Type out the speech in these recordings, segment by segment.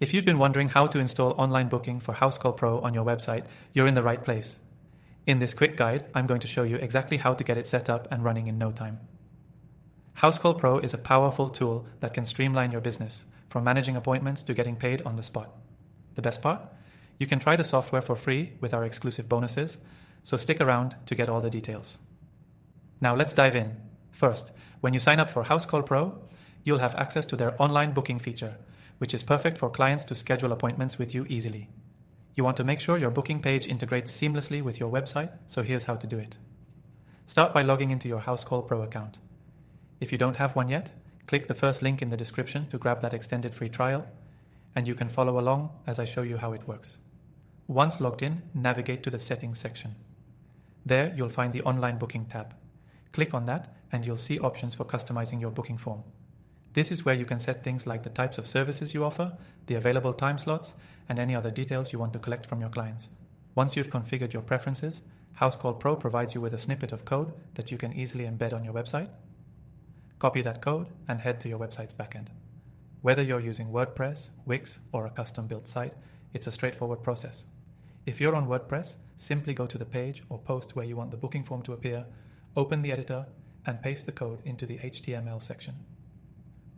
If you've been wondering how to install online booking for Housecall Pro on your website, you're in the right place. In this quick guide, I'm going to show you exactly how to get it set up and running in no time. Housecall Pro is a powerful tool that can streamline your business, from managing appointments to getting paid on the spot. The best part? You can try the software for free with our exclusive bonuses, so stick around to get all the details. Now let's dive in. First, when you sign up for Housecall Pro, you'll have access to their online booking feature, which is perfect for clients to schedule appointments with you easily. You want to make sure your booking page integrates seamlessly with your website, so here's how to do it. Start by logging into your Housecall Pro account. If you don't have one yet, click the first link in the description to grab that extended free trial, and you can follow along as I show you how it works. Once logged in, navigate to the Settings section. There, you'll find the Online Booking tab. Click on that, and you'll see options for customizing your booking form. This is where you can set things like the types of services you offer, the available time slots, and any other details you want to collect from your clients. Once you've configured your preferences, Housecall Pro provides you with a snippet of code that you can easily embed on your website. Copy that code and head to your website's backend. Whether you're using WordPress, Wix, or a custom-built site, it's a straightforward process. If you're on WordPress, simply go to the page or post where you want the booking form to appear, open the editor, and paste the code into the HTML section.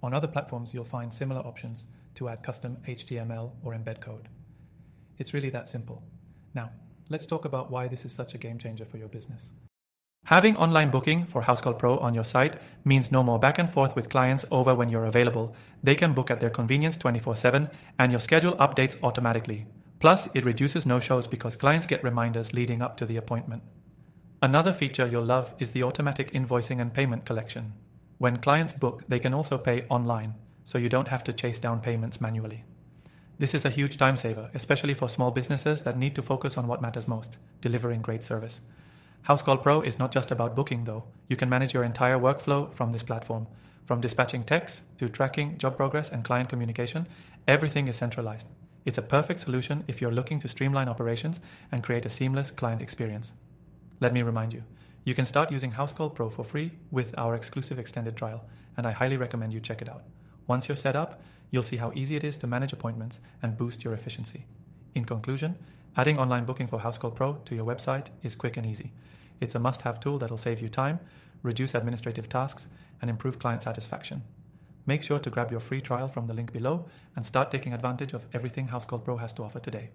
On other platforms, you'll find similar options to add custom HTML or embed code. It's really that simple. Now, let's talk about why this is such a game changer for your business. Having online booking for Housecall Pro on your site means no more back and forth with clients over when you're available. They can book at their convenience 24/7, and your schedule updates automatically. Plus, it reduces no-shows because clients get reminders leading up to the appointment. Another feature you'll love is the automatic invoicing and payment collection. When clients book, they can also pay online, so you don't have to chase down payments manually. This is a huge time saver, especially for small businesses that need to focus on what matters most, delivering great service. Housecall Pro is not just about booking though. You can manage your entire workflow from this platform. From dispatching texts to tracking job progress and client communication, everything is centralized. It's a perfect solution if you're looking to streamline operations and create a seamless client experience. Let me remind you, you can start using Housecall Pro for free with our exclusive extended trial, and I highly recommend you check it out. Once you're set up, you'll see how easy it is to manage appointments and boost your efficiency. In conclusion, adding online booking for Housecall Pro to your website is quick and easy. It's a must-have tool that'll save you time, reduce administrative tasks, and improve client satisfaction. Make sure to grab your free trial from the link below and start taking advantage of everything Housecall Pro has to offer today.